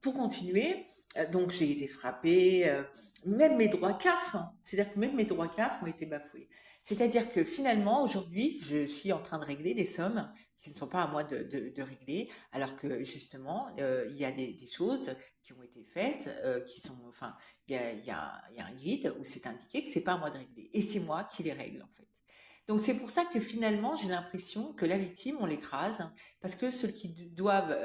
pour continuer, donc j'ai été frappée, même mes droits CAF, hein. C'est-à-dire que même mes droits CAF ont été bafoués. C'est-à-dire que finalement, aujourd'hui, je suis en train de régler des sommes qui ne sont pas à moi de régler, alors que justement, il y a des choses qui ont été faites, qui sont, enfin, il y a un guide où c'est indiqué que c'est pas à moi de régler, et c'est moi qui les règle en fait. Donc c'est pour ça que finalement, j'ai l'impression que la victime, on l'écrase, parce que ceux qui doivent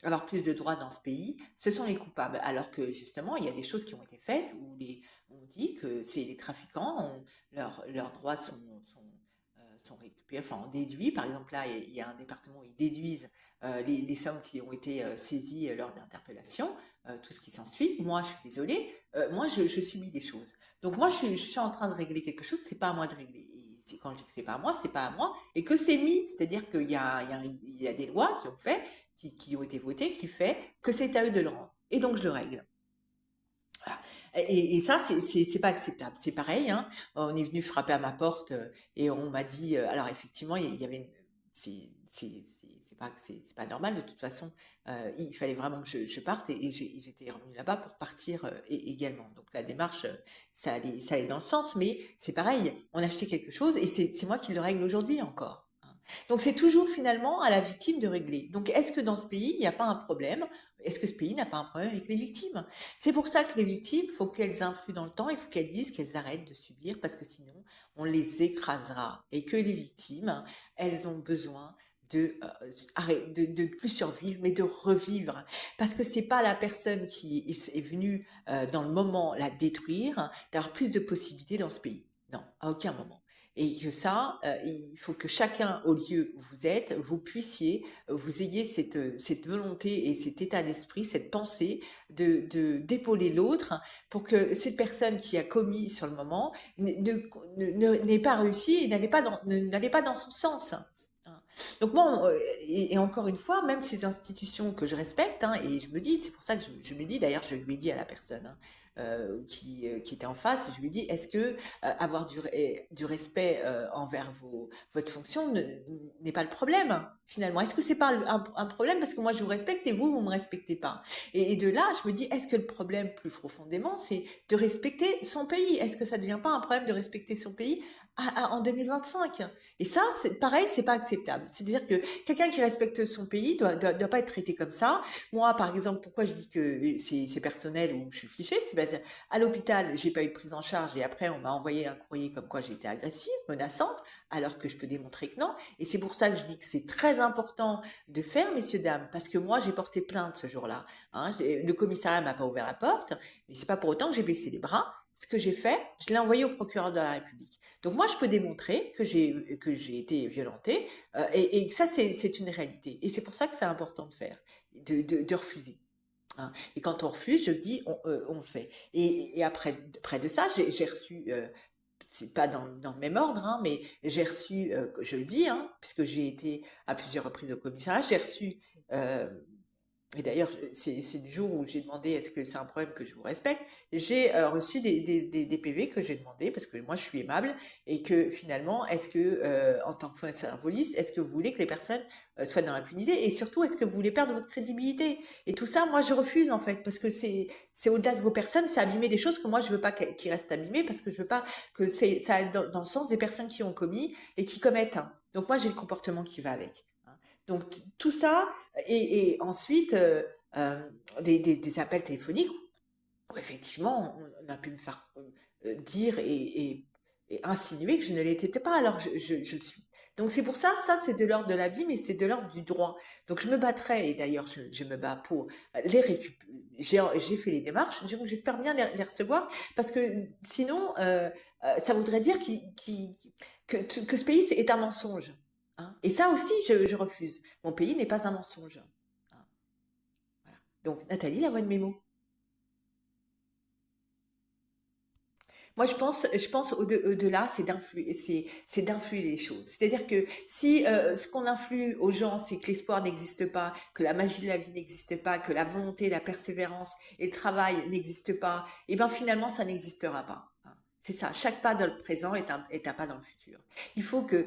avoir plus de droits dans ce pays, ce sont les coupables. Alors que justement, il y a des choses qui ont été faites où on dit que c'est les trafiquants, leurs droits sont récupérés, enfin on déduit. Par exemple, là, il y a un département où ils déduisent les sommes qui ont été saisies lors d'interpellations, tout ce qui s'ensuit. Moi, je suis désolée, moi, je subis des choses. Donc moi, je suis en train de régler quelque chose, c'est pas à moi de régler. Et c'est quand je dis que c'est pas à moi, c'est pas à moi, et que c'est mis, c'est-à-dire qu'il y a des lois qui ont fait, qui ont été votées, qui fait que c'est à eux de le rendre. Et donc je le règle. Voilà. Et ça, c'est pas acceptable. C'est pareil, hein. On est venu frapper à ma porte et on m'a dit, alors effectivement, il y avait c'est pas normal de toute façon. Il fallait vraiment que je parte et j'étais revenue là-bas pour partir également. Donc la démarche, ça allait dans le sens, mais c'est pareil. On a acheté quelque chose et c'est moi qui le règle aujourd'hui encore, hein. Donc c'est toujours finalement à la victime de régler. Donc est-ce que dans ce pays, il n'y a pas un problème? Est-ce que ce pays n'a pas un problème avec les victimes? C'est pour ça que les victimes, il faut qu'elles influent dans le temps, il faut qu'elles disent qu'elles arrêtent de subir parce que sinon, on les écrasera. Et que les victimes, elles ont besoin de plus survivre, mais de revivre. Parce que c'est pas la personne qui est venue dans le moment la détruire, d'avoir plus de possibilités dans ce pays. Non, à aucun moment. Et que ça, il faut que chacun, au lieu où vous êtes, vous puissiez, vous ayez cette volonté et cet état d'esprit, cette pensée d'épauler l'autre pour que cette personne qui a commis sur le moment n'ait pas réussi et n'allait pas dans son sens. Donc moi, et encore une fois, même ces institutions que je respecte, hein, et je me dis, c'est pour ça que je me dis, d'ailleurs, je lui ai dit à la personne hein, qui était en face, je lui ai dit, est-ce que avoir du respect envers votre fonction n'est pas le problème, finalement? Est-ce que c'est pas un problème parce que moi je vous respecte et vous me respectez pas? Et de là, je me dis, est-ce que le problème plus profondément, c'est de respecter son pays? Est-ce que ça ne devient pas un problème de respecter son pays en 2025? Et ça, c'est pareil, c'est pas acceptable. C'est-à-dire que quelqu'un qui respecte son pays doit pas être traité comme ça. Moi, par exemple, pourquoi je dis que c'est personnel ou je suis fichée, c'est parce à l'hôpital, j'ai pas eu de prise en charge et après on m'a envoyé un courrier comme quoi j'ai été agressive, menaçante, alors que je peux démontrer que non. Et c'est pour ça que je dis que c'est très important de faire, messieurs dames, parce que moi j'ai porté plainte ce jour-là. Hein, le commissariat m'a pas ouvert la porte, mais c'est pas pour autant que j'ai baissé les bras. Ce que j'ai fait, je l'ai envoyé au procureur de la République. Donc moi, je peux démontrer que j'ai été violentée et ça, c'est une réalité. Et c'est pour ça que c'est important de faire, de refuser, hein. Et quand on refuse, je dis, on le fait. Et après, près de ça, j'ai reçu, c'est pas dans le même ordre, hein, mais j'ai reçu, je le dis, hein, puisque j'ai été à plusieurs reprises au commissariat, j'ai reçu euh, et d'ailleurs, c'est le jour où j'ai demandé est-ce que c'est un problème que je vous respecte. J'ai reçu des PV que j'ai demandé parce que moi je suis aimable et que finalement, est-ce que en tant que fonctionnaire de police, est-ce que vous voulez que les personnes soient dans l'impunité et surtout est-ce que vous voulez perdre votre crédibilité? Et tout ça, moi je refuse en fait parce que c'est au-delà de vos personnes, c'est abîmer des choses que moi je veux pas qu'ils restent abîmés parce que je veux pas que ça aille dans le sens des personnes qui ont commis et qui commettent, hein. Donc moi j'ai le comportement qui va avec, hein. Donc tout ça et ensuite, des appels téléphoniques où effectivement, on a pu me faire dire et insinuer que je ne l'étais pas, alors je le suis. Donc c'est pour ça, ça c'est de l'ordre de la vie, mais c'est de l'ordre du droit. Donc je me battrai, et d'ailleurs je me bats pour les récupérer. J'ai fait les démarches, donc j'espère bien les recevoir, parce que sinon, ça voudrait dire que ce pays est un mensonge, hein. Et ça aussi, je refuse. Mon pays n'est pas un mensonge, hein. Voilà. Donc Nathalie, la voix de mémo. Moi, je pense au-delà, c'est d'influer les choses. C'est-à-dire que si ce qu'on influe aux gens, c'est que l'espoir n'existe pas, que la magie de la vie n'existe pas, que la volonté, la persévérance et le travail n'existent pas, et ben finalement, ça n'existera pas, hein. C'est ça. Chaque pas dans le présent est un pas dans le futur. Il faut que